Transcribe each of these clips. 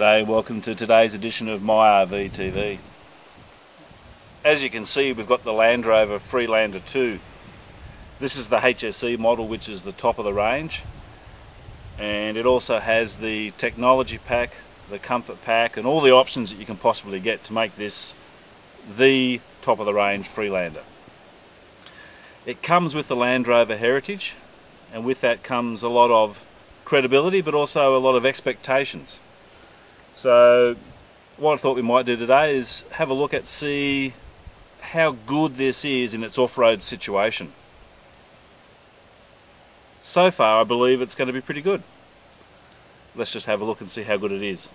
G'day, welcome to today's edition of My RV TV. As you can see, we've got the Land Rover Freelander 2. This is the HSE model, which is the top of the range, and it also has the technology pack, the comfort pack, and all the options that you can possibly get to make this the top of the range Freelander. It comes with the Land Rover heritage, and with that comes a lot of credibility, but also a lot of expectations. So what I thought we might do today is have a look at, see how good this is in its off-road situation. So far I believe it's going to be pretty good. Let's just have a look and see how good it is.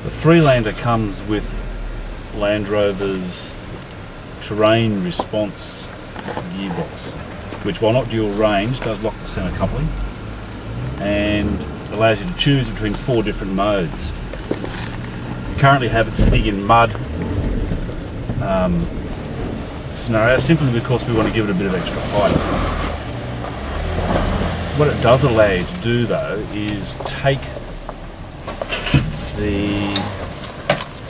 The Freelander comes with Land Rover's terrain response gearbox, which, while not dual range, does lock the centre coupling and allows you to choose between 4 different modes. We currently have it sitting in mud scenario, simply because we want to give it a bit of extra height. What it does allow you to do though is take the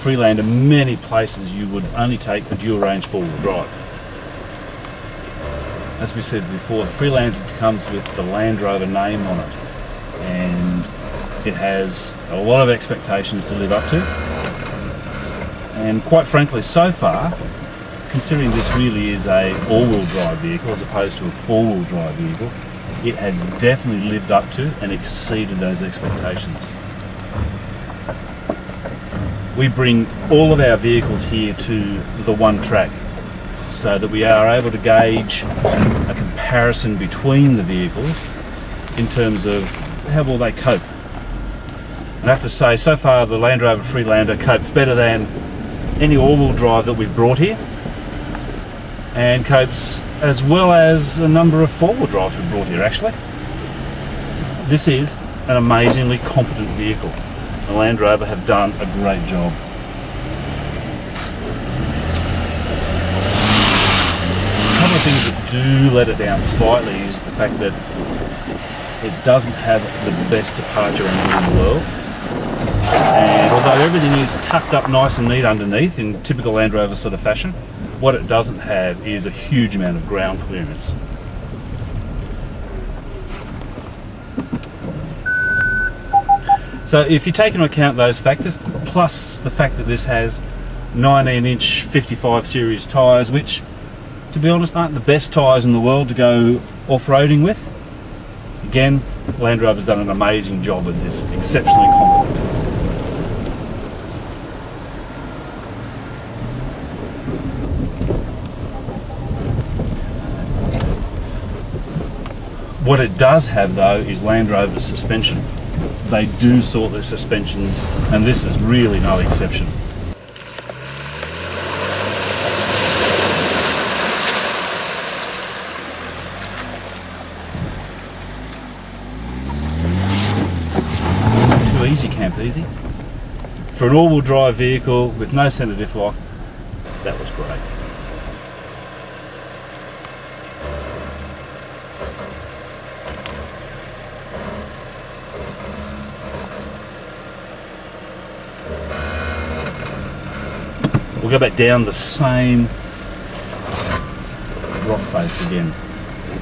Freelander many places you would only take a dual range 4-wheel drive. As we said before, the Freelander comes with the Land Rover name on it, and it has a lot of expectations to live up to. And quite frankly, so far, considering this really is a all-wheel drive vehicle as opposed to a 4-wheel drive vehicle, it has definitely lived up to and exceeded those expectations. We bring all of our vehicles here to the one track so that we are able to gauge a comparison between the vehicles in terms of how will they cope. And I have to say, so far the Land Rover Freelander copes better than any all-wheel drive that we've brought here, and copes as well as a number of 4-wheel drives we've brought here actually. This is an amazingly competent vehicle. The Land Rover have done a great job. A couple of things that do let it down slightly is the fact that it doesn't have the best departure angle in the world. And although everything is tucked up nice and neat underneath in typical Land Rover sort of fashion, what it doesn't have is a huge amount of ground clearance. So if you take into account those factors, plus the fact that this has 19-inch 55 series tyres, which, to be honest, aren't the best tyres in the world to go off-roading with, again, Land Rover's done an amazing job with this, exceptionally competent. What it does have though is Land Rover's suspension. They do sort their suspensions, and this is really no exception. Too easy, Camp Easy. For an all-wheel drive vehicle with no centre diff lock, that was great. We'll go back down the same rock face again.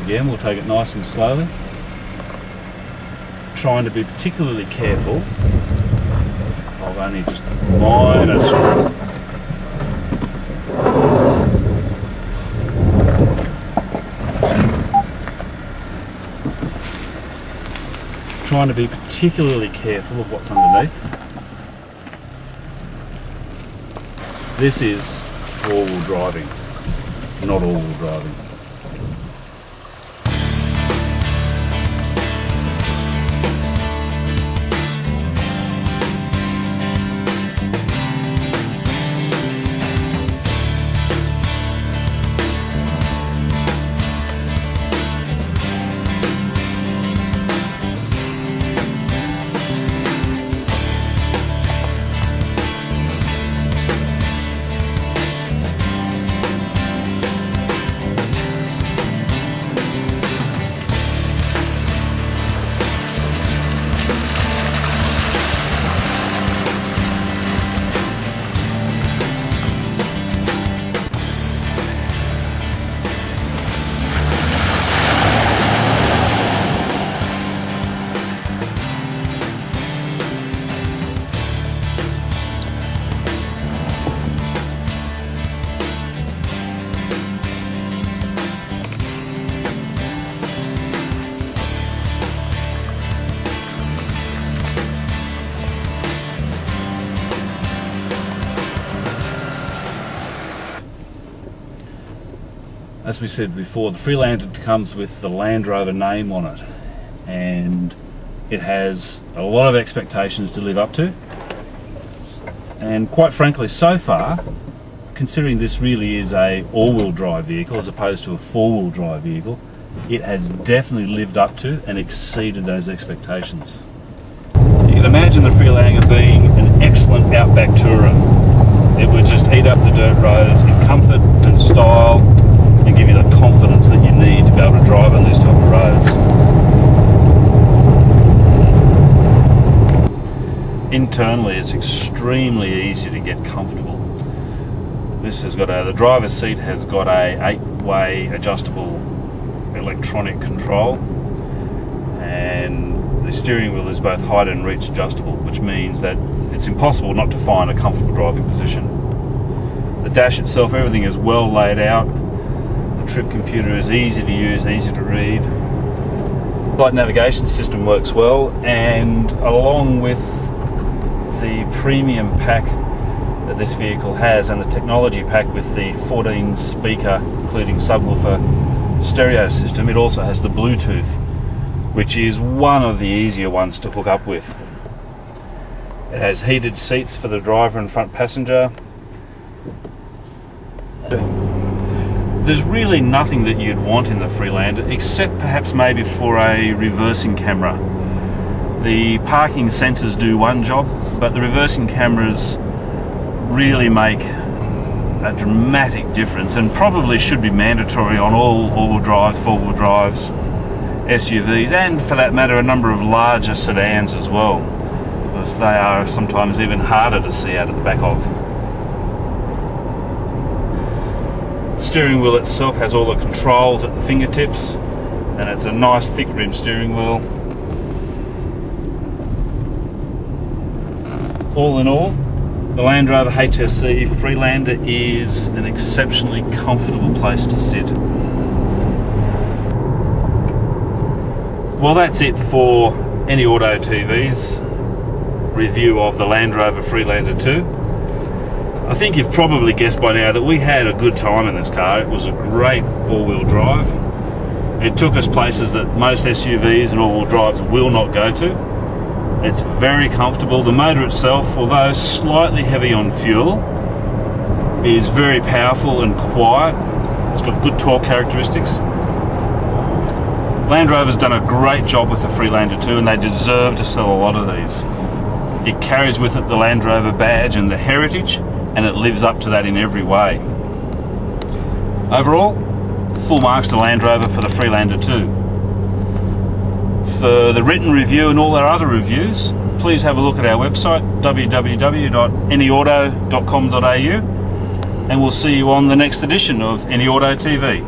Again, we'll take it nice and slowly, trying to be particularly careful of only just minor screw. Trying to be particularly careful of what's underneath. This is 4-wheel driving, not all-wheel driving. as we said before, the Freelander comes with the Land Rover name on it, and it has a lot of expectations to live up to. And quite frankly, so far, considering this really is a all-wheel drive vehicle as opposed to a four-wheel drive vehicle, it has definitely lived up to and exceeded those expectations. You can imagine the Freelander being an excellent outback tourer. It would just eat up the dirt roads in comfort and style and give you the confidence that you need to be able to drive on these type of roads. Internally, it's extremely easy to get comfortable. This has got the driver's seat has got a 8-way adjustable electronic control, and the steering wheel is both height and reach adjustable, which means that it's impossible not to find a comfortable driving position. The dash itself, everything is well laid out. The trip computer is easy to use, easy to read. The light navigation system works well, and along with the premium pack that this vehicle has and the technology pack with the 14 speaker including subwoofer stereo system, it also has the Bluetooth, which is one of the easier ones to hook up with. It has heated seats for the driver and front passenger. There's really nothing that you'd want in the Freelander except perhaps maybe for a reversing camera. The parking sensors do one job, but the reversing cameras really make a dramatic difference and probably should be mandatory on all all-wheel drives, four-wheel drives, SUVs, and for that matter a number of larger sedans as well, because they are sometimes even harder to see out of the back of. The steering wheel itself has all the controls at the fingertips, and it's a nice thick rim steering wheel. All in all, the Land Rover HSE Freelander is an exceptionally comfortable place to sit. Well, that's it for Any Auto TV's review of the Land Rover Freelander 2. I think you've probably guessed by now that we had a good time in this car. It was a great all-wheel drive. It took us places that most SUVs and all-wheel drives will not go to. It's very comfortable. The motor itself, although slightly heavy on fuel, is very powerful and quiet. It's got good torque characteristics. Land Rover's done a great job with the Freelander 2, and they deserve to sell a lot of these. It carries with it the Land Rover badge and the heritage, and it lives up to that in every way. Overall, full marks to Land Rover for the Freelander 2. For the written review and all our other reviews, please have a look at our website www.anyauto.com.au, and we'll see you on the next edition of Any Auto TV.